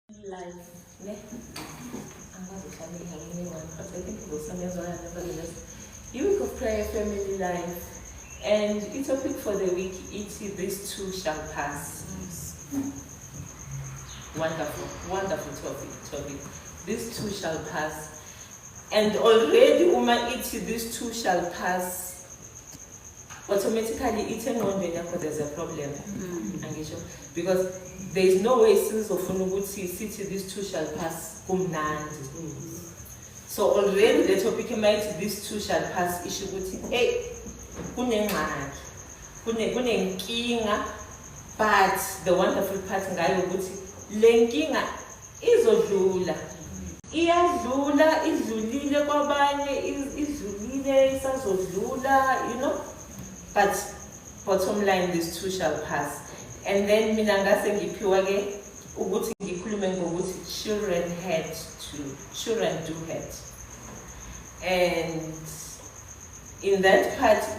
life, ne? Angazi mhlawumbe ngingayini one, but I think ngizosebenzana nevertheless. Week of Prayer, Family Life, and the topic for the week is "These Too Shall Pass." Wonderful topic. These two shall pass, and already these two shall pass. Automatically, there's a problem. Because there is no way since of these two shall pass. So already the topic might these two shall pass issue hey, but the wonderful part lenkinga izodlula iyadlula idlulile kwabanye idlulile isazodlula, but bottom line these two shall pass. And then mina ngase ngiphiwa ke ukuthi ngikhulume ngokuthi children do hurt. And in that part I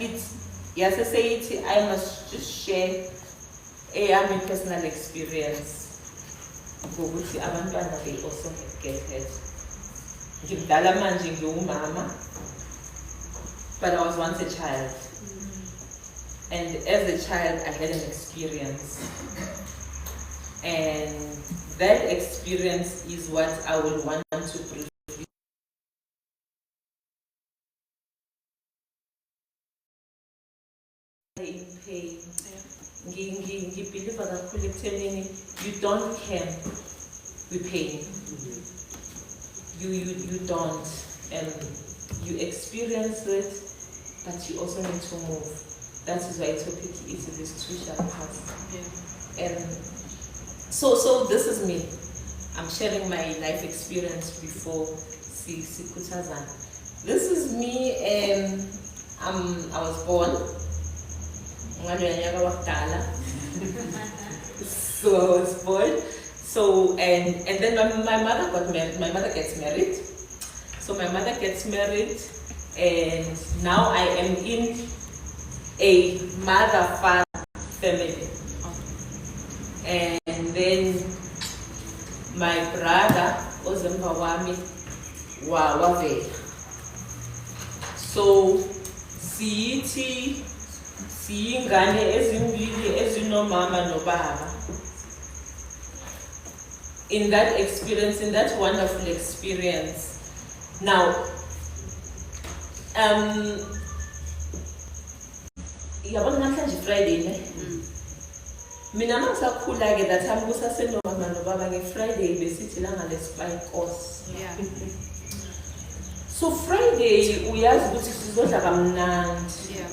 must just share a personal experience ngokuthi abantwana they also get hurt. Ngidala manje ngiwumama, but I was once a child. And as a child, I had an experience. And that experience is what I would want to briefly in pain. You don't camp with pain. You don't. And you experience it, but you also need to move. That is why topic is this two shall pass. And so this is me. I'm sharing my life experience before Sikutazan. This is me, and I was born. So I was born. So and then my mother got married. My mother gets married. So my mother gets married, and now I am in a mother-father family. And then my brother Ozemba wami wavela. So siyingane ezimbili ezinomama nobaba. In that experience, in that wonderful experience. Now, yabona namhlanje Friday ne mina mangisakhula ke that time kusasenomama nobaba ngeFriday besithi langa lesipayikos. So Friday uyazi ukuthi sizodla kamnandi.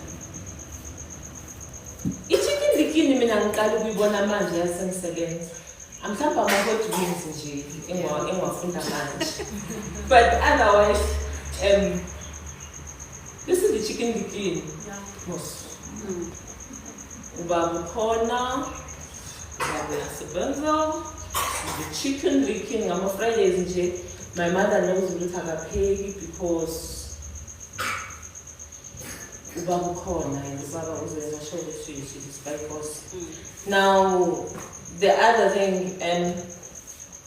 Ichicken likini mina ngiqala ukuyibona manje yasengisebenza. Amhlamba ama-hot wings nje engwafunda manje. But otherwise this is the chicken likini. Ubaba ukhona, ubaba uyasebenza, the chicken licking ngama-Fridays nje. My mother knows ukuthi akapheki because ubaba ukhona and ubaba uzoyenza sure ukuthi she's. Now the other thing,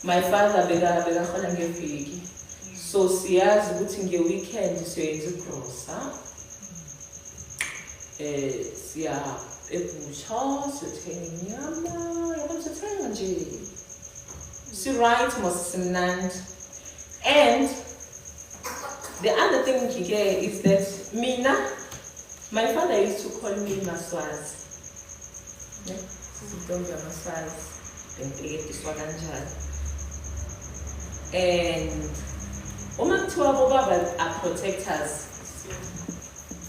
my father bekahola ngeviki, so siyazi ukuthi nge-weekend siyoyenza igrosa. Siya ebusha, sithenga inyama, yabona sithenga nje. Si-right mos simnandi. And the other thing here is that my father used to call me Maswazi. Sidombe Maswazi, bengibhekiswa kanjalo. And uma kuthiwa bobaba are protectors,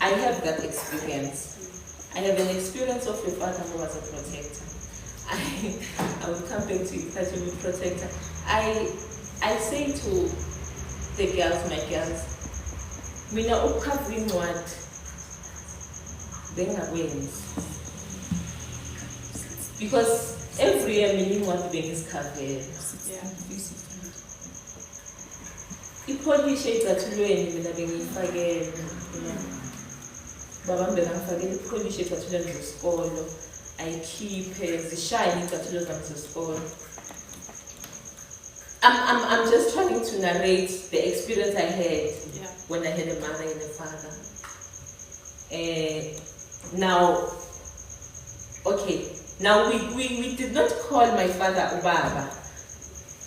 I have that experience. I have an experience of a father who was a protector. I will come back to you, that you will protector. I say to the girls, my girls, mina ukhaving what benga wins. Because every year meaning what being is covered. Ipolish ezathulweni mina bengifakele. Baba ngifakele ipolish ezathulweni zesikolo. ayikhiphe zishayine iy'cathulo zami zesikole. I'm just trying to narrate the experience I had when I had a mother and a father. Now, okay. Now we did not call my father Ubaba.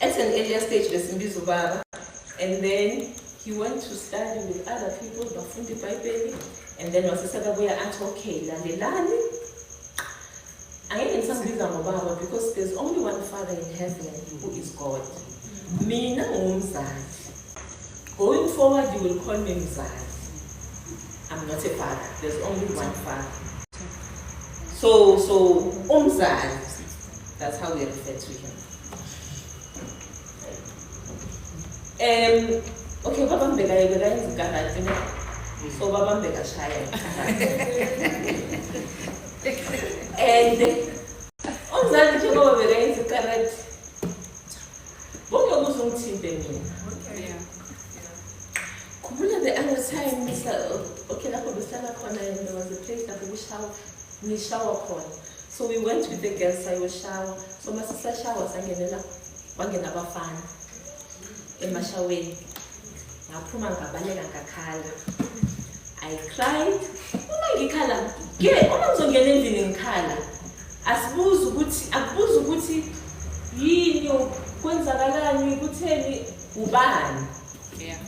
At an earlier stage, Simbi's Ubaba, and then he went to study with other people, Bafundi Bible, and then was said we are at okay, Lalilani. I ain't some Ubaba because there's only one Father in heaven who is God. Mina Umzad. Going forward, you will call me Mzad. I'm not a father. There's only one Father. So Umzad, that's how we refer to him. Okay, Baba Mbega is Garage. So Baba Mbega Shire. And Umzad is Baba Mbega is Garage. What was on TV? Kumula the other time, okay, that was the corner, and there was a place that we shower upon. So we went with the girls, I was shower. So my sister showers and another fan in my shower. I cried. Oh my God, get on in color. As Buzuguti, you Kwenzakalani kutheni ubani? Yeah.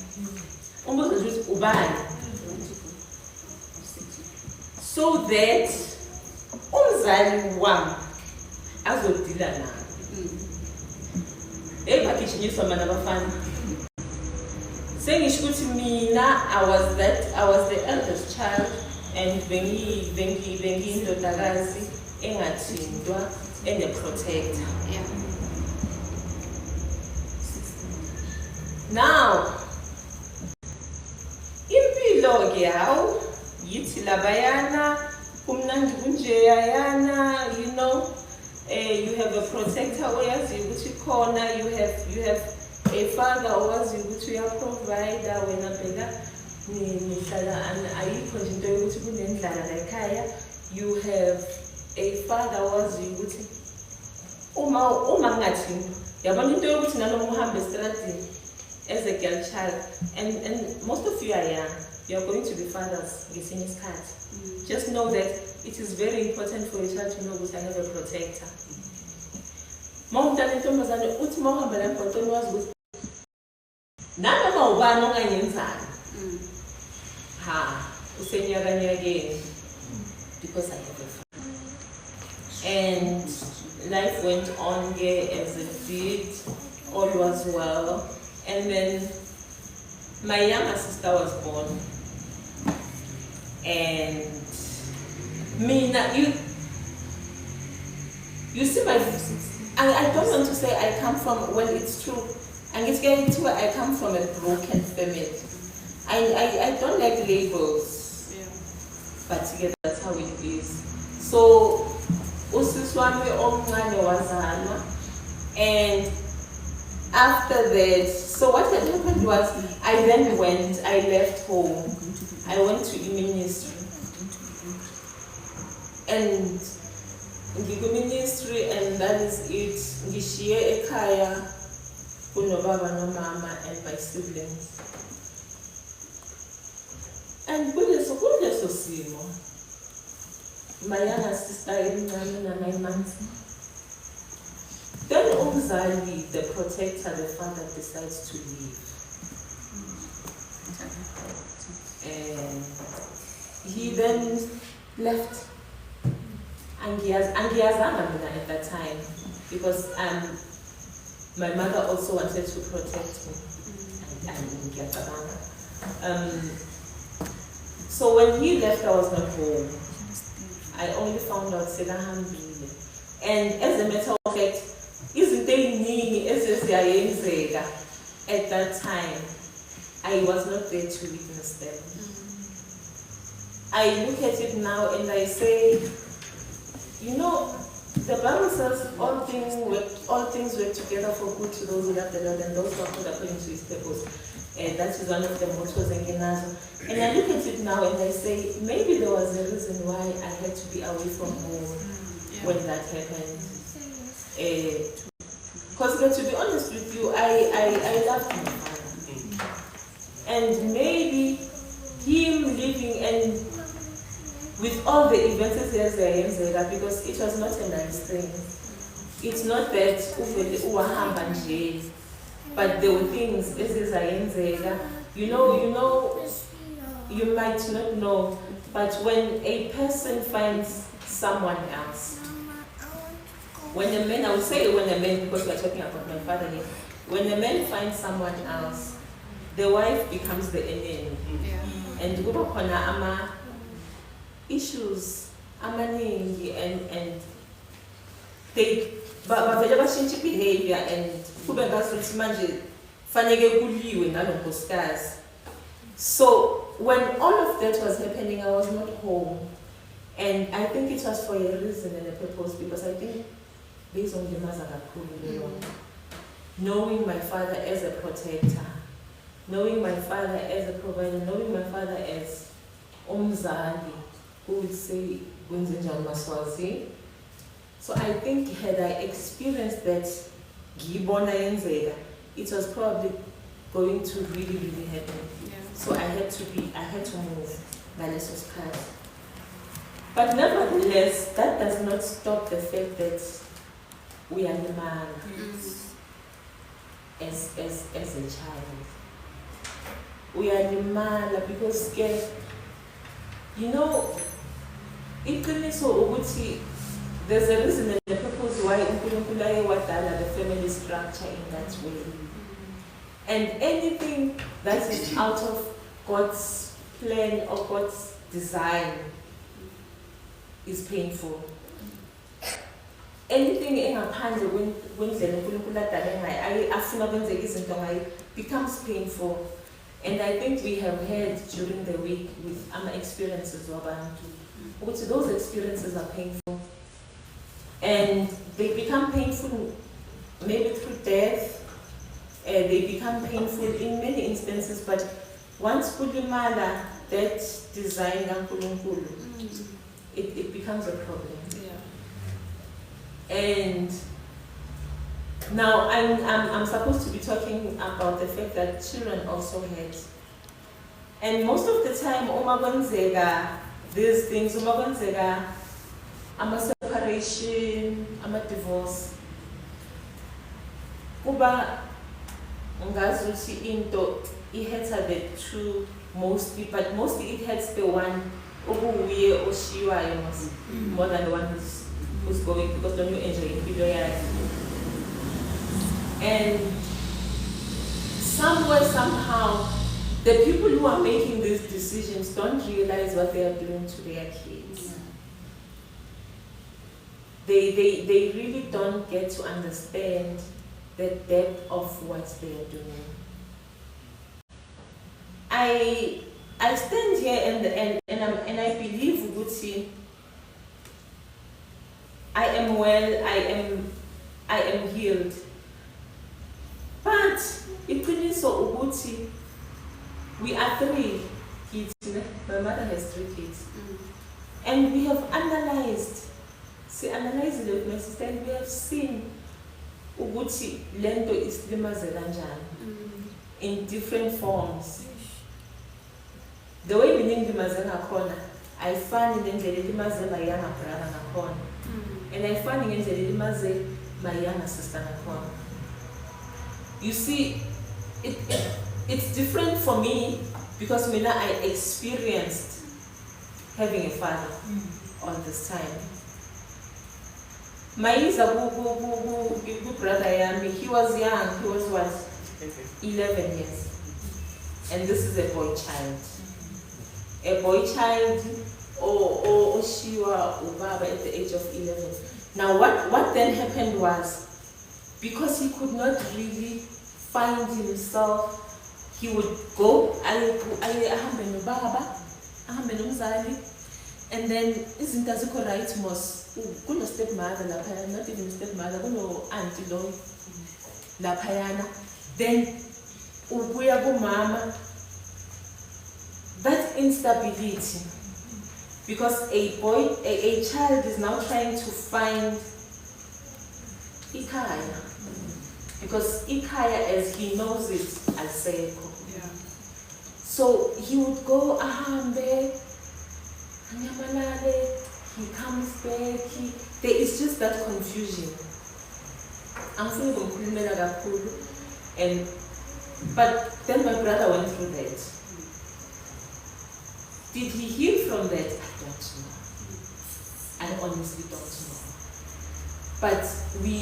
Umbuzo nje ubani. So that umzali wami azodila nayo. Bakishinyiswa mana bafana. Sengisho ukuthi mina I was the eldest child and bengi indodakazi engathindwa ene protector. Yeah. Now, impilo ke yawo yithi labayana kumnandi kunjeyayana, you know, you have a protector oyazi ukuthi khona, you have a father owazi ukuthi uyaprovide wena phela nihlala ayikho nje into yokuthi kunendlala la ekhaya. You have a father owazi ukuthi uma ngathi yabona into yokuthi nanoma uhambe estradini as a girl child, and most of you are young, you are going to be fathers in his card. Just know that it is very important for a child to know that I have a protector. Mom tell me uthi mohamba la photoni wazi ukuthi nanoma ubani onganyenzani usenyakanyakeni because I have a father. And life went on as it did, all was well. And then my younger sister was born, and me now you see my. I don't want to say I come from, well, it's true, and it's getting to where I come from a broken family. I don't like labels, but together that's how it is. So usiswami omncane wazalwa, and after that, so what had happened was I left home. I went to ministry. And ministry, and that is it. Ngishiye ekhaya kuno baba no mama and my siblings. And kuleso simo, my younger sister in 9 months. Then Umzali, the protector, the father, decides to leave. And he then left. Angiyazana mina at that time, because my mother also wanted to protect me. So when he left, I was not home. I only found out Selahambile. And as a matter of fact, at that time, I was not there to witness them. I look at it now and I say, you know, the Bible says all things work together for good to those who love the Lord and those who are called according to his purpose. And that is one of the mottos in Genazo. And I look at it now and I say, maybe there was a reason why I had to be away from home when that happened. Because to be honest with you, I loved my father. And maybe him living and with all the events because it was not a nice thing. It's not that but there were things you might not know, but when a person finds someone else, when a man, I would say when a man, because we're talking about my father here, when a man finds someone else, the wife becomes the enemy. Yeah. And kuba khona ama issues amaningi and they bavele bashintshe behavior and kube ngasuthi manje fanele kuliwe nalonkosikazi. So when all of that was happening, I was not home, and I think it was for a reason and a purpose, because I think based on the knowing my father as a protector, knowing my father as a provider, knowing my father as umzali, who would say Gunzinjan Maswazi. So I think had I experienced that it was probably going to really happen. Yeah. So I had to move Naleso's path. But nevertheless, that does not stop the fact that we are the man as a child. We are the man because it can so there's a reason and a purpose why the family structure in that way. And anything that is out of God's plan or God's design is painful. Anything in our hands becomes painful. And I think we have heard during the week with our experiences, those experiences are painful. And they become painful maybe through death. They become painful in many instances, but once Kulimala, that design it becomes a problem. Yeah. And now I'm supposed to be talking about the fact that children also hate. And most of the time, these things, I'm a separation, I'm a divorce. It hurts the two mostly, but mostly it hurts the one more than the one who's going, because don't you enjoy it? And somewhere, somehow, the people who are making these decisions don't realize what they are doing to their kids. They really don't get to understand the depth of what they are doing. I stand here and I believe Uguti, I am well, I am healed. But it could be so Uguti, we are 3 kids. My mother has 3 kids. And we have analyzed it with my sister, and we have seen Uguti Lento is Limazelanjan in different forms. The way we name Limazela Kona, I find in the Limaze my younger brother Nakon. And I find in the Limaze my younger sister Nakon. You see, it's different for me because I experienced having a father all this time. My brother Yami, he was young, he was what? 11 years. And this is a boy child. A boy child or Shiwa Ubaba at the age of 11. Now what then happened was, because he could not really find himself, he would go, and then isn't as a right mos kuno stepmother lapha, not even stepmother, kuno auntie lo laphayana, then ubuya kumama. That instability, because a child is now trying to find ikaya. because ikhaya as he knows it alisekho. Yeah. So he would go ahambe anyamalale, he comes back, there is just that confusion. Angifuni ukumkhulumela kakhulu, and but then my brother went through that. Did he heal from that? I don't know. I honestly don't know. But we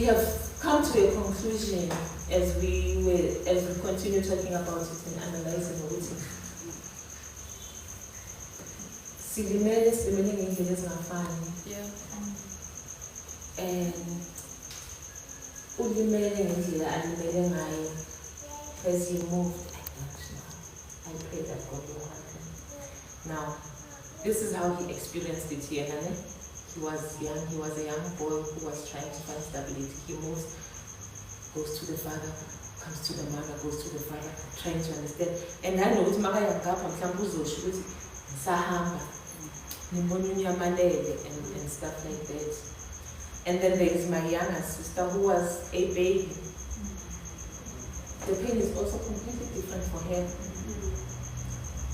have come to a conclusion as we continue talking about it and analyzing it. Silimele ngendlela ezingafani. Yeah. And ulimele ngendlela alimele ngayo as he moved. I don't know. I pray that God will help him. Now, this is how he experienced it here. He was young. He was a young boy who was trying to find stability. He moves, goes to the father, comes to the mother, goes to the father, trying to understand. And I know ukuthi makayangapha mhlawumbe uzosho ukuthi ngisahamba ngibona unyamalele and stuff like that. And then there is my younger sister who was a baby. The pain is also completely different for her.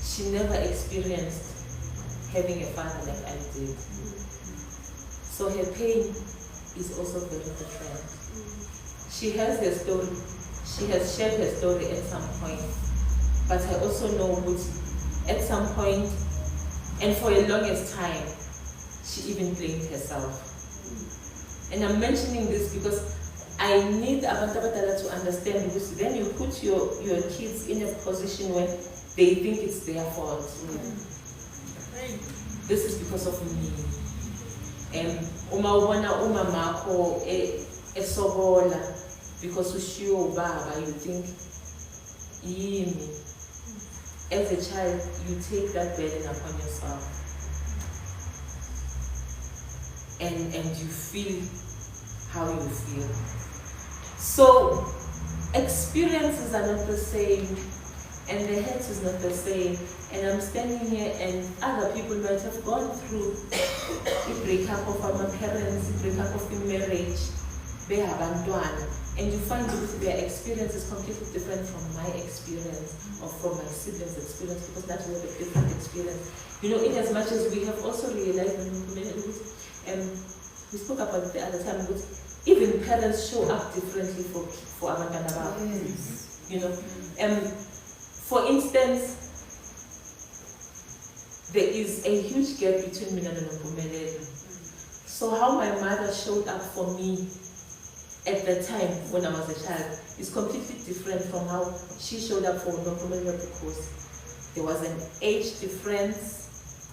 She never experienced having a father like I did. So her pain is also very different. She has her story. She has shared her story at some point. But I also know that at some point, and for the longest time, she even blamed herself. And I'm mentioning this because I need abantu abadala to understand, because then you put your kids in a position where they think it's their fault. This is because of me. Uma ubona umamakho esobola because ushiwo ubaba, you think yini. As a child, you take that burden upon yourself. And you feel how you feel. So experiences are not the same, and the hurt is not the same. And I'm standing here, and other people might have gone through the breakup of our parents, the breakup of the marriage, they have abandoned, and you find that their experience is completely different from my experience or from my siblings' experience, because that's a different experience. You know, in as much as we have also realized, we spoke about it the other time, but even parents show up differently for abantwana babo. You know, for instance, there is a huge gap between Mina and Nompumelelo. So how my mother showed up for me at the time when I was a child is completely different from how she showed up for Nompumelelo, because there was an age difference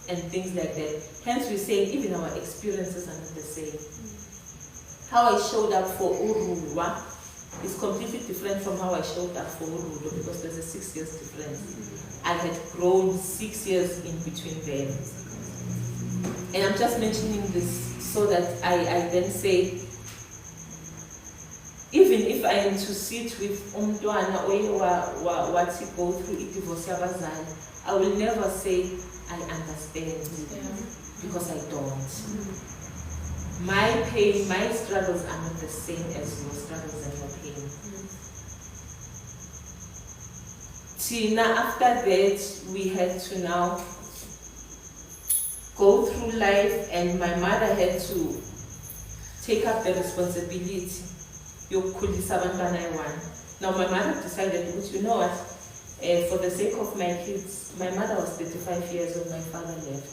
and things like that. Hence we say even our experiences are not the same. How I showed up for Urulwa is completely different from how I showed up for Urulo, because there's a 6 years difference. I had grown 6 years in between them. And I'm just mentioning this so that I then say, even if I am to sit with Umdwana or what he go through a divorce, I will never say I understand, because I don't. My pain, my struggles are not the same as your struggles and your pain. Tina, after that, we had to now go through life, and my mother had to take up the responsibility. Now my mother decided, you know what, for the sake of my kids, my mother was 35 years when my father left.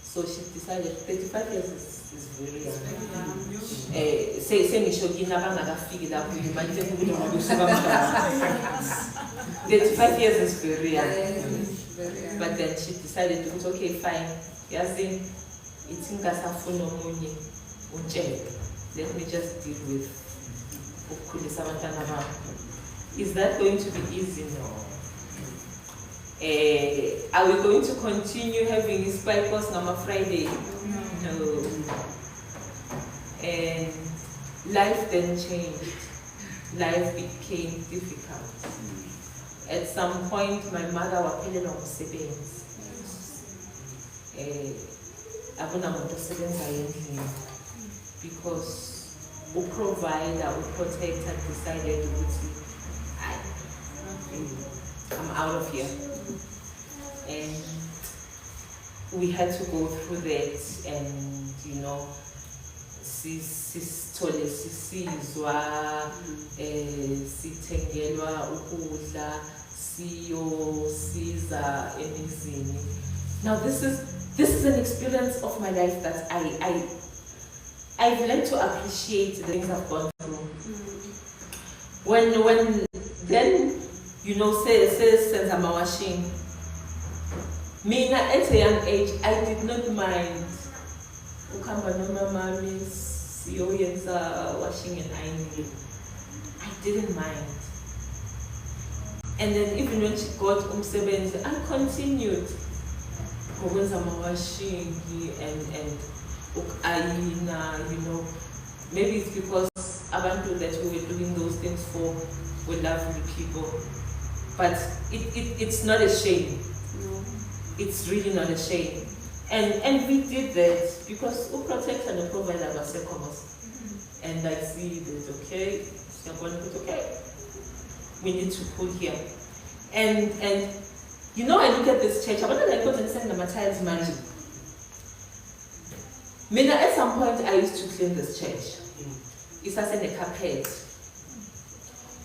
So she decided 35 years is very young. 35 years is very young. But then she decided to put, okay, fine. Let me just deal with. Is that going to be easy? No. Are we going to continue having spike course on Friday? No. And life then changed. Life became difficult. At some point, my mother was telling on siblings. because who provider, who protector decided I'm out of here. And we had to go through that, and you know, sithole sisizwa, sithengelwa ukudla, siyosiza emizini. Now this is an experience of my life that I've learned to appreciate the things I've gone through. When then, you know, since I'm washing, me at a young age, I did not mind. Washing and ironing. I didn't mind. And then even when she got umsebenzi, I continued. Washing and you know, maybe it's because abantu that we were doing those things for were lovely people. But it's not a shame. No. It's really not a shame. And we did that because who protects and provide our secomos. And I see that okay, we need to pull here. And you know, I look at this church, I wonder like what I'm saying the Matthias Manji. Mina, at some point I used to clean this church. It's as in a carpet.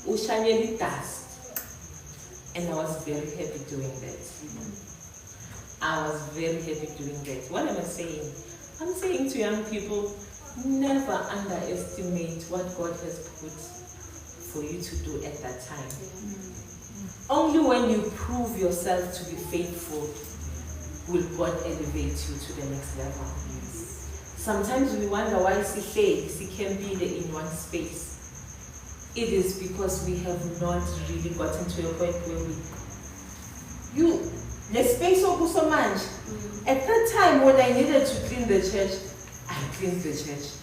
Ushanyeli dust. And I was very happy doing that. I was very happy doing that. What am I saying? I'm saying to young people, never underestimate what God has put for you to do at that time. Only when you prove yourself to be faithful will God elevate you to the next level. Sometimes we wonder why she can be in one space. It is because we have not really gotten to a point where the space of so much. At that time when I needed to clean the church, I cleaned the church.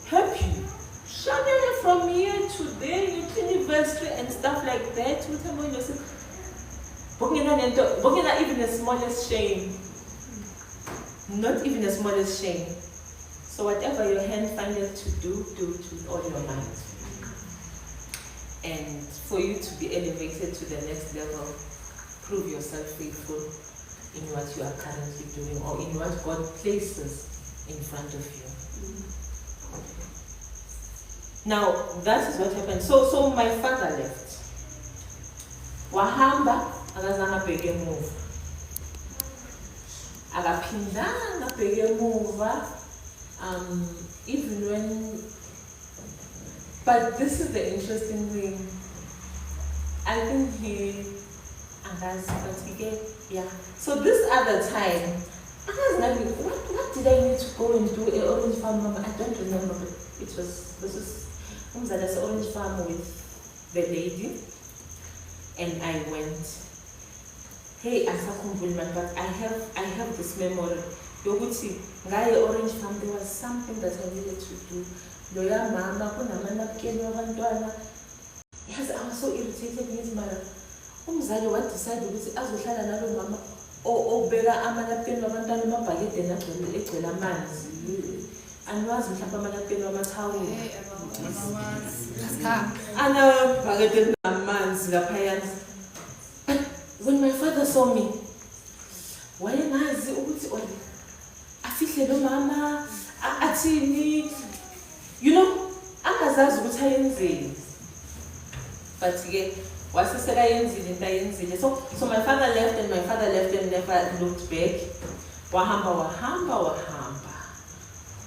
Happy. Shouting from here to there, you clean university and stuff like that. Not even the smallest shame. Not even the smallest shame. So whatever your hand findeth to do it with all your might. And for you to be elevated to the next level, prove yourself faithful in what you are currently doing or in what God places in front of you. Now, that is what happened. So my father left. Wahamba, akazange abheke emuva. Akaphindanga abheke emuva. Even when, but this is the interesting thing. I think so this other time, what did I need to go and do an orange farm? Mama, I don't remember, but this was orange farm with the lady, and I went. Hey, but I have this memory. Yoguti, ngaye orange farm, there was something that I needed to do. Loya mama, yes, I was so irritated with my umzali wadecide ukuthi azohlala nalo mama obeka amanapeni wabantwana emabhakede egcwele amanzi. Anwazi mhlawumbe amanapeni wamathawula. Anabhakede namanzi laphayana. But when my father saw me, wayengazi ukuthi afihle lo mama athini, you know, angazazi ukuthi ayenzeni. But again, so my father left and never looked back. Wahamba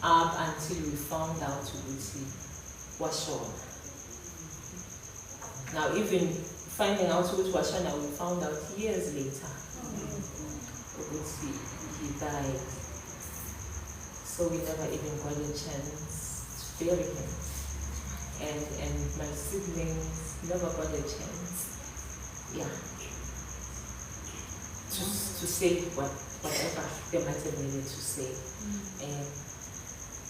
up until we found out Uguti was Shona. Now even finding out Uguti was Shona, we found out years later. Uguti, he died. So we never even got a chance to bury him. And my siblings never got a chance, to say whatever they might have needed to say.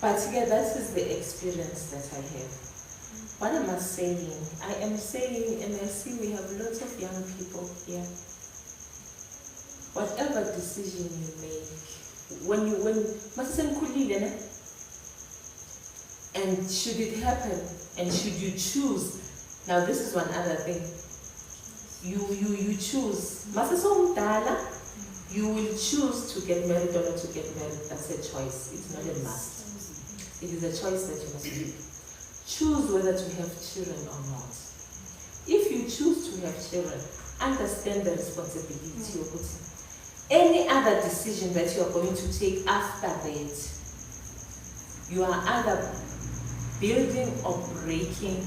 But yeah, that is the experience that I have. What am I saying? I am saying, and I see we have lots of young people here. Whatever decision you make, when And should it happen, and should you choose, now this is one other thing, you choose, you will choose to get married or not to get married. That's a choice, it's not a must. It is a choice that you must make. Choose whether to have children or not. If you choose to have children, understand the responsibility of it. Any other decision that you are going to take after that, you are either building or breaking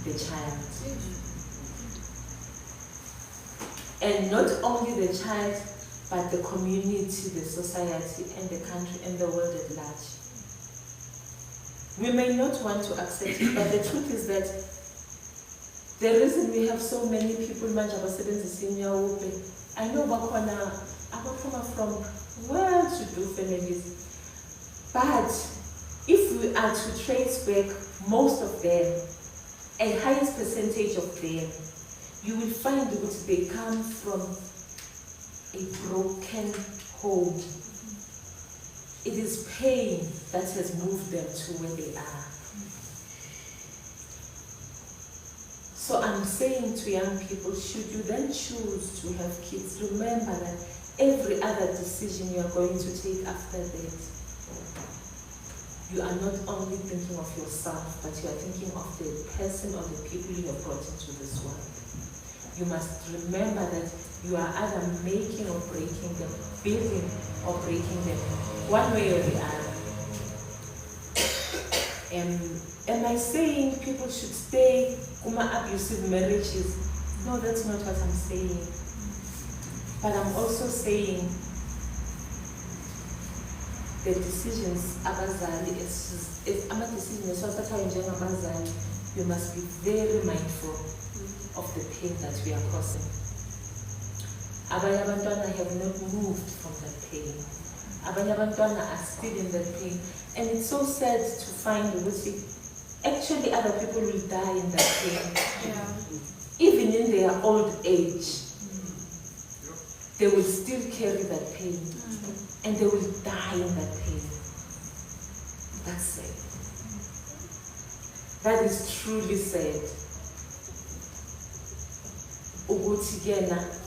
the child. And not only the child, but the community, the society, and the country, and the world at large. We may not want to accept it, but the truth is that the reason we have so many people, I know Bakwana, from well-to-do families, but if we are to trace back most of them, a highest percentage of them, you will find that they come from a broken home. It is pain that has moved them to where they are. So I'm saying to young people, should you then choose to have kids, remember that every other decision you are going to take after that, you are not only thinking of yourself, but you are thinking of the person or the people you have brought into this world. You must remember that you are either making or breaking them, building or breaking them, one way or the other. Am I saying people should stay in abusive marriages? No, that's not what I'm saying. But I'm also saying the decisions abazali you must be very mindful of the pain that we are causing. Abanye abantwana have not moved from that pain. Abanye abantwana are still in that pain. And it's so sad to find that actually other people will die in that pain. Yeah. Even in their old age, they will still carry that pain. And they will die in that pain. That's sad. That is truly sad.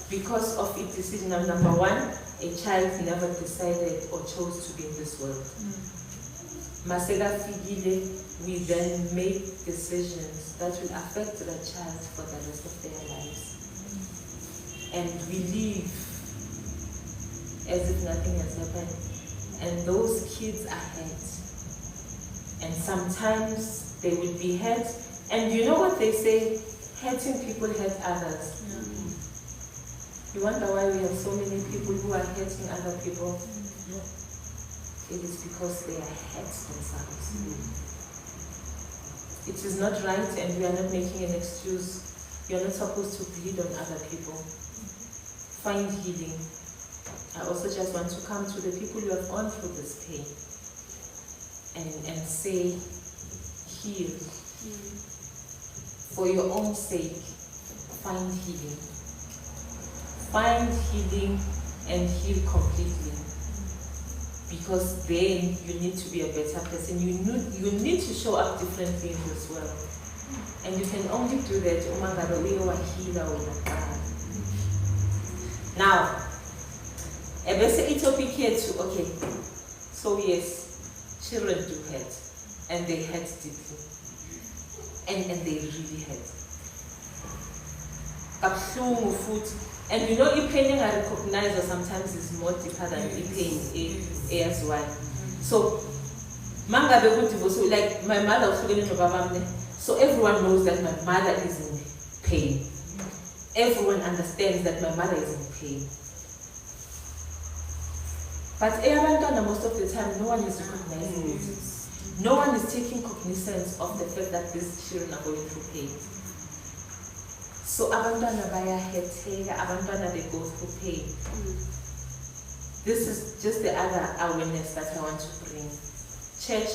Because of its decision, number one, a child never decided or chose to be in this world. We then make decisions that will affect the child for the rest of their lives. And we live as if nothing has happened. And those kids are hurt. And sometimes they will be hurt. And you know what they say? Hurting people hurt others. You wonder why we have so many people who are hurting other people? It is because they are hurt themselves. It is not right, and we are not making an excuse. You are not supposed to bleed on other people. Find healing. I also just want to come to the people who have gone through this pain and say, heal. For your own sake, find healing. Find healing and heal completely. Because then you need to be a better person. You need to show up differently in this world. And you can only do that now. It's okay, so yes, children do hurt. And they hurt deeply. And they really hurt. And you know, pain I recognize or sometimes is more deeper than pain as well. So, like my mother, so everyone knows that my mother is in pain. Everyone understands that my mother is in pain. But most of the time, no one is recognizing it. No one is taking cognizance of the fact that these children are going through pain. So abantwana bayaheteka, abantwana they go through pain. This is just the other awareness that I want to bring. Church,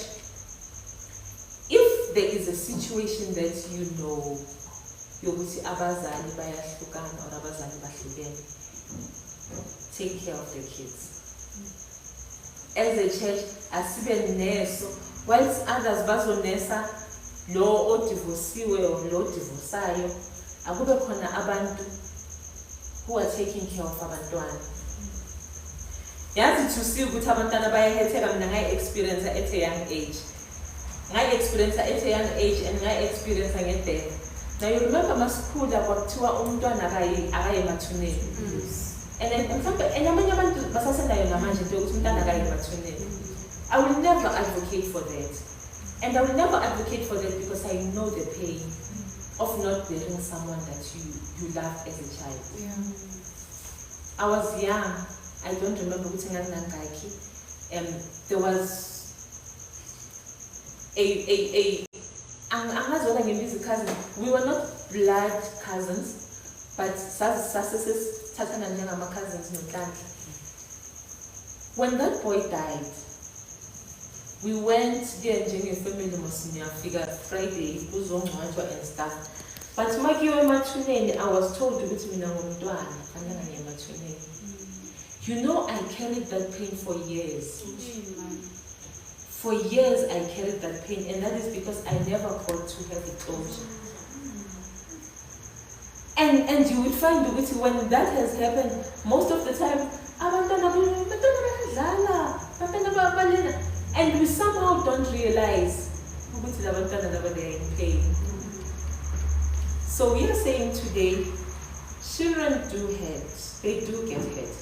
if there is a situation that you know, yokuthi abazali bayahlukana or abazali bahlukene, take care of the kids. As a church, asibe neso whilst others bazonesa lo odivosiwe or lo divorsayo, akube khona abantu who are taking care of abantwana. Yazi to see ukuthi abantwana bayahetheka, mina ngayi-experience at a young age. Ngayi-experience at a young age and ngayi-experience nge-death. Now you remember masikhula kwakuthiwa umntwana akaye emathuneni. And then abanye abantu basasenayo namanje into yokuthi umntwana akaye emathuneni. I will never advocate for that. And I will never advocate for that because I know the pain of not bearing someone that you loved as a child. Yeah. I was young. I don't remember which ngangaki. There was a cousin. We were not blood cousins, but cousins. When that boy died, we went there and family figure Friday, and stuff. But I was told to you know, I carried that pain for years. For years I carried that pain, and that is because I never got to have it closure. And you will find when that has happened, most of the time, and we somehow don't realize they are in pain. So we are saying today, children do hurt. They do get hurt.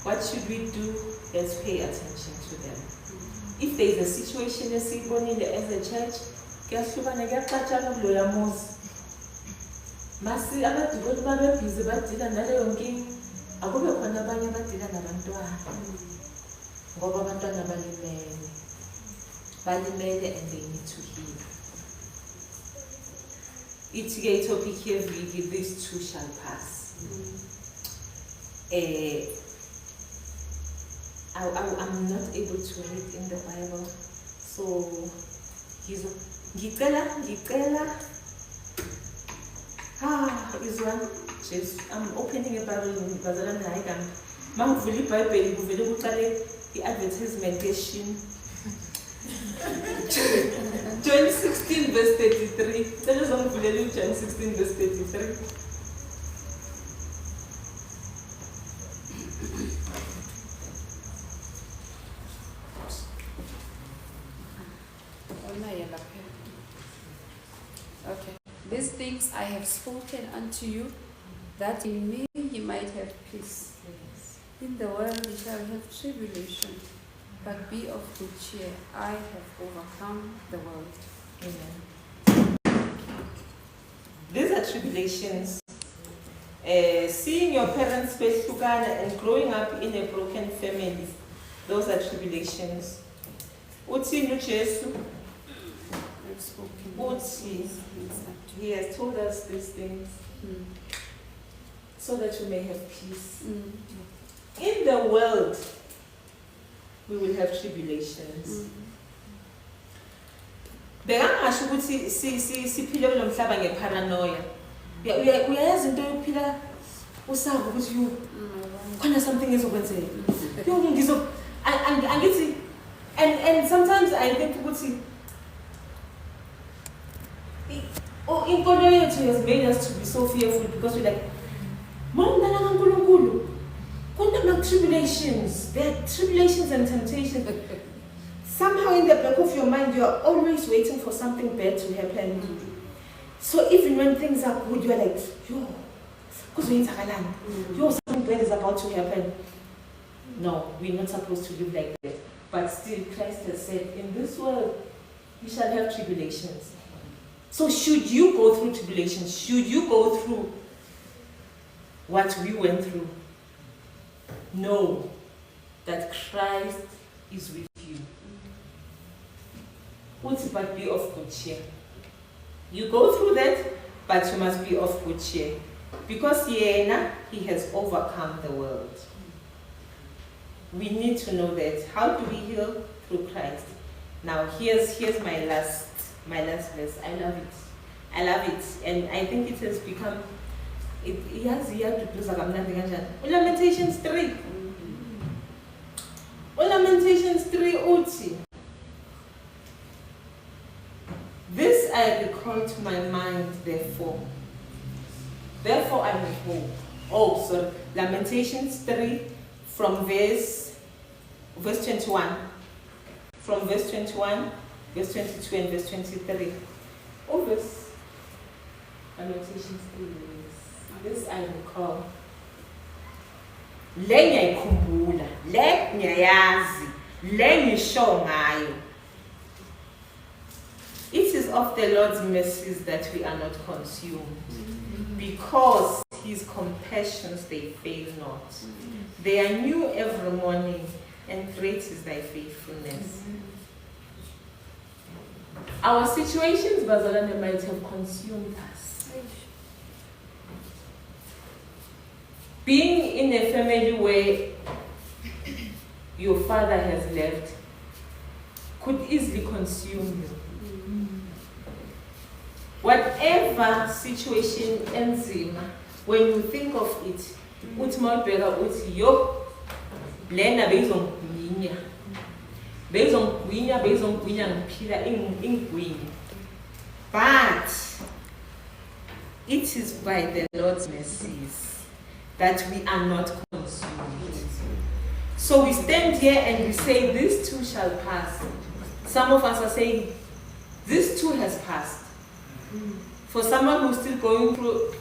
What should we do? Let's pay attention to them. If there is a situation as a church, masi abadikoti babebhizi badila naleyo nkinga, akube khona abanye abadila nabantwana ngoba abantwana balimele and they need to heal. Ithi-ke itopic yeviki, these too shall pass. I'm not able to read in the Bible, so ngicela I'm opening a Bible in Bazalana Naikam. Mangvuli Bible, Guvelu the advertisement question. John 16 verse 33. Tell us on John 16 verse 33. Okay. These things I have spoken unto you, that in me ye might have peace. In the world ye shall have tribulation, but be of good cheer. I have overcome the world. Amen. These are tribulations. Seeing your parents behlukana and growing up in a broken family, those are tribulations. Uthini uJesu? He has told us these things so that we may have peace. In the world, we will have tribulations. Bekangasho ukuthi siphile kulo mhlaba ngeparanoia. Uyayazi into yokuphila usazi ukuthi khona something ezokwenzeka. Angithi and sometimes I think ukuthi inkolo yethu has made us to be so fearful because we're like, tribulations. There are tribulations and temptations. Somehow in the back of your mind, you are always waiting for something bad to happen. So even when things are good, you're like, something bad is about to happen. No, we're not supposed to live like that. But still, Christ has said, in this world, you shall have tribulations. So should you go through tribulations, should you go through what we went through, know that Christ is with you. But be of good cheer. You go through that, but you must be of good cheer. Because he has overcome the world. We need to know that. How do we heal? Through Christ. Now here's my last verse. I love it. And I think it has become Lamentations 3. Lamentations 3 uthi I recall to my mind, therefore I have hope. Oh, sorry. Lamentations 3 from verse 21. From verse 21, verse 22 and verse 23. Oh, verse Lamentations 3. This I recall. Le ngiyayikhumbula, le ngiyayazi, le ngisho ngayo. It is of the Lord's mercies that we are not consumed, because his compassions, they fail not. They are new every morning, and great is thy faithfulness. Our situations, Bazalwane, might have consumed us. Being in a family where your father has left could easily consume you. Whatever situation enzima, when you think of it, utmabeka uthi yo lena bezongigwinya ngiphila ingigwinya. But it is by the Lord's mercies that we are not consumed. So we stand here and we say, this too shall pass. Some of us are saying, this too has passed. For someone who's still going through,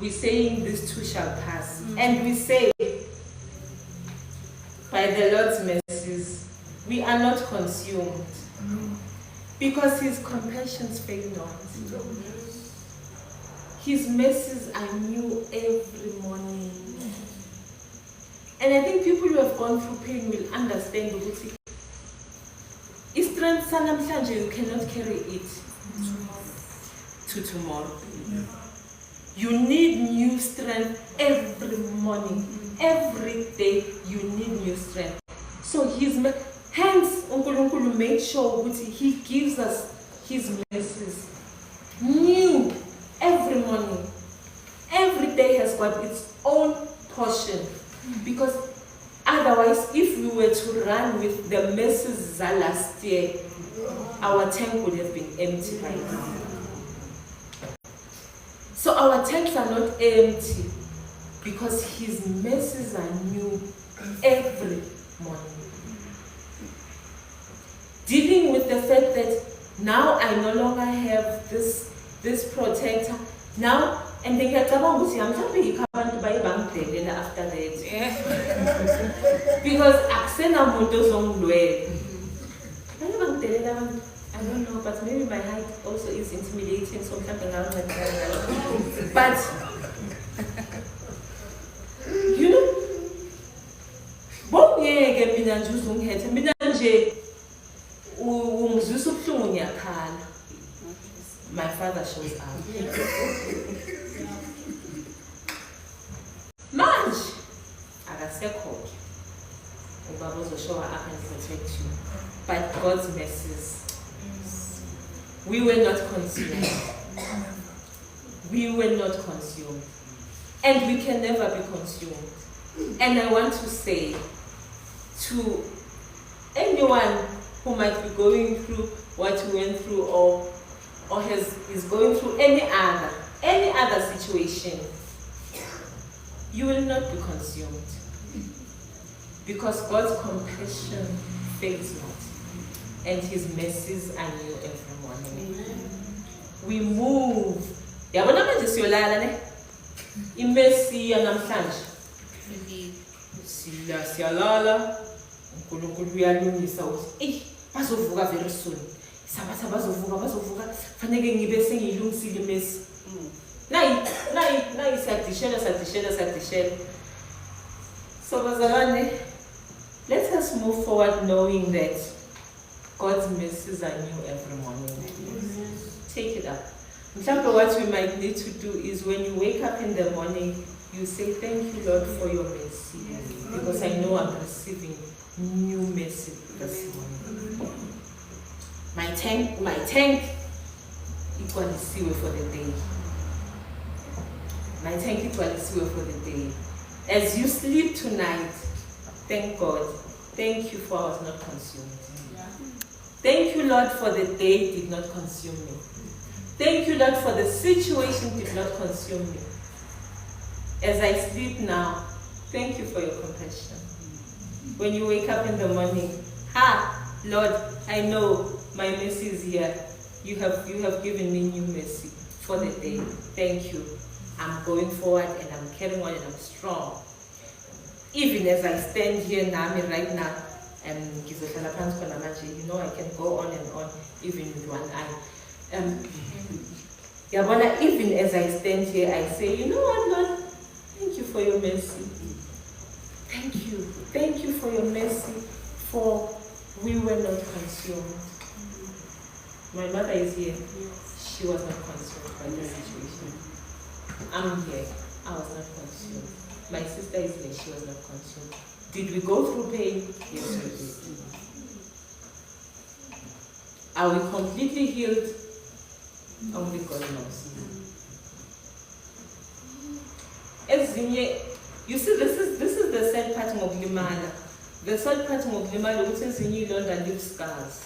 we're saying this too shall pass. And we say, by the Lord's mercies, we are not consumed. Because his compassions fail not. His mercies are new every morning. And I think people who have gone through pain will understand ukuthi strength sanamhlanje, you cannot carry it to tomorrow. You need new strength every morning. Every day you need new strength. So hence uNkulunkulu made sure that he gives us his mercies new every morning. Every day has got its own portion. Because otherwise, if we were to run with the mercies last year, our tank would have been empty by now. So our tanks are not empty because his mercies are new every morning. Dealing with the fact that now I no longer have this protector. Now, and they get about I'm happy to buy bank after that. Because Axena Mundos on I don't know, but maybe my height also is intimidating, so something else like that. But you know, my father shows up. Manje akasekho ubaba uzoshwa up and protect you. But God's mercies, we were not consumed. We were not consumed. And we can never be consumed. And I want to say to anyone who might be going through what we went through or is going through any other situation, you will not be consumed. Because God's compassion fails not. And his mercies are new every morning. We move. Yabona manje siyolala ne? Imesi yanamhlanje. Siyalala. uNkulunkulu uyalungisa uthi, bazovuka very soon. Sabatha bazovuka. Fanele ngibe sengiyilungisile imesi. Nayi sadishela. So bazalwane, let us move forward knowing that God's mercies are new every morning. Take it up. What we might need to do is when you wake up in the morning, you say, thank you, Lord, for your mercy. Because I know I'm receiving new mercy this morning. My tank equally sewer for the day. My tank equally sewer for the day. As you sleep tonight, thank God. Thank you for I was not consumed. Thank you, Lord, for the day did not consume me. Thank you, Lord, for the situation did not consume me. As I sleep now, thank you for your compassion. When you wake up in the morning, Lord, I know my mercy is here. You have given me new mercy for the day. Thank you. I'm going forward and I'm carrying on and I'm strong. Even as I stand here now, right now, I can go on and on, even with one eye. Even as I stand here, I say, you know what, Lord? Thank you for your mercy. Thank you. Thank you for your mercy, for we were not consumed. My mother is here. She was not consumed by the situation. I'm here. I was not consumed. My sister is here. She was not consumed. Did we go through pain? Yes, we did. Are we completely healed? Only God knows. You see, this is the sad part of Limala. The sad part of Limala, which is in London, leave scars.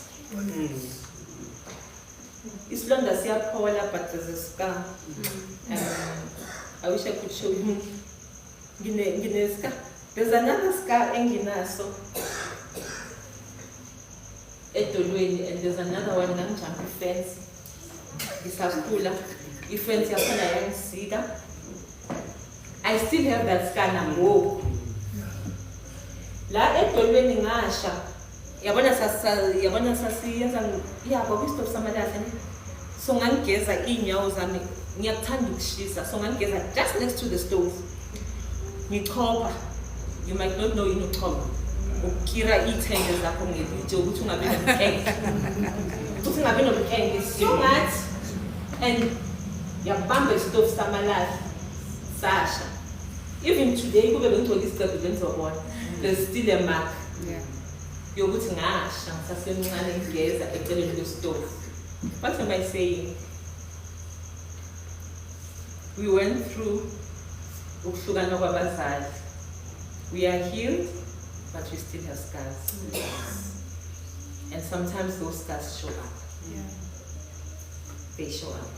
It's London, see a power, but there's a scar. I wish I could show you. There's another scar in Ginaso. And there's another one in Champi Fence. It's a cooler. If friends are going to see that. I still have that scar now. La etolweni ngasha. Yabona sasi yenza but stop samadala. So ngangeza inyawo zami. Ngiyakuthanda ukushisa. So ngangeza just next to the stove. Ngichopha. You might not know inochopha. Ukira ithenge zakho ngelitshe ukuthi ungabe nomkenge. Ukuthi ungabe nomkenge. So much. And yabamba istove samalala. Sasha. Even today, there's still a mark. You're going to stove. What am I saying? We went through we are healed, but we still have scars. And sometimes those scars show up. They show up.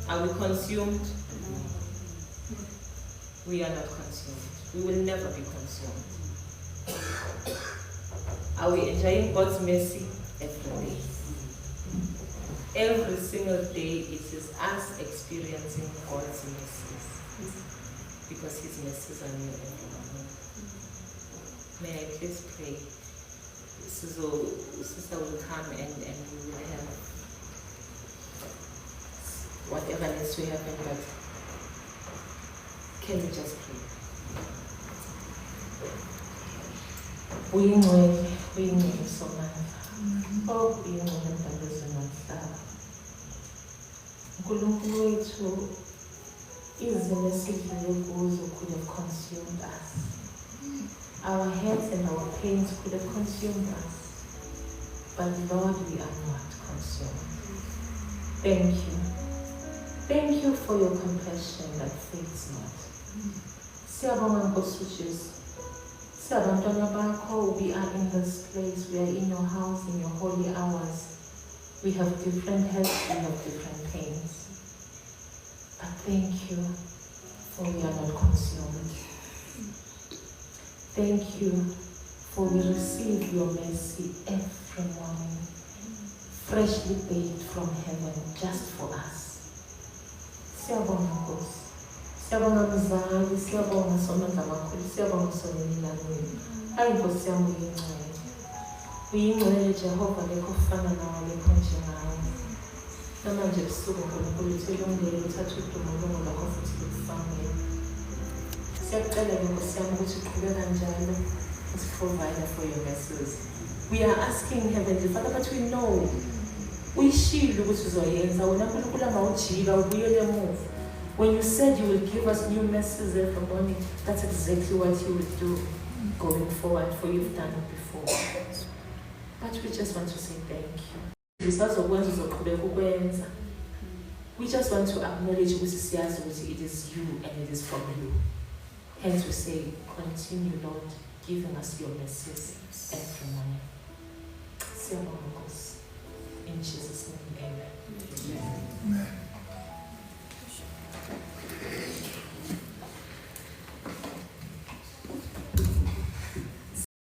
Are we consumed? We are not consumed. We will never be consumed. Are we enjoying God's mercy? Every day. Every single day it is us experiencing God's mercies. Because His mercies are new every morning. May I please pray? Sister will come and we will have whatever needs to happen, but can we just pray? Uyingcwele somandla. Oh, uyingcwele mdabezweni womhlaba. uNkulunkulu wethu, izimo esidlule kuzo could have consumed us. Our heads and our pains could have consumed us. But Lord, we are not consumed. Thank you. Thank you for your compassion that fades not. Siyabonga Nkosi uJesu. Siyabantwana bakho, we are in this place, we are in your house, in your holy hours. We have different heads, we have different pains. But thank you, for we are not consumed. Thank you, for we receive your mercy every morning, freshly baked from heaven, just for us. Siyabonga Nkosi. Siyabonga mzali, siyabonga somandla amakhulu, siyabonga sonina lwenu. Hayi Nkosi yami uyingcwele. Uyingcwele Jehova lekho kufana nawe lekho njengawe. Namanje busuku uNkulunkulu uthelungele uthathe udumo lonke lakho futhi lukufamele. Siyakucela Nkosi yami ukuthi uqhubeka njalo usi-provide for your mercies. We are asking Heavenly Father, but we know uyishilo ukuthi uzoyenza wena uNkulunkulu amawujika ubuyele emuva. When you said you will give us new mercies every morning, that's exactly what you will do going forward, for you've done it before. But we just want to say thank you. We just want to acknowledge it is you and it is from you. Hence we say, continue, Lord, giving us your mercies every morning. In Jesus' name, amen.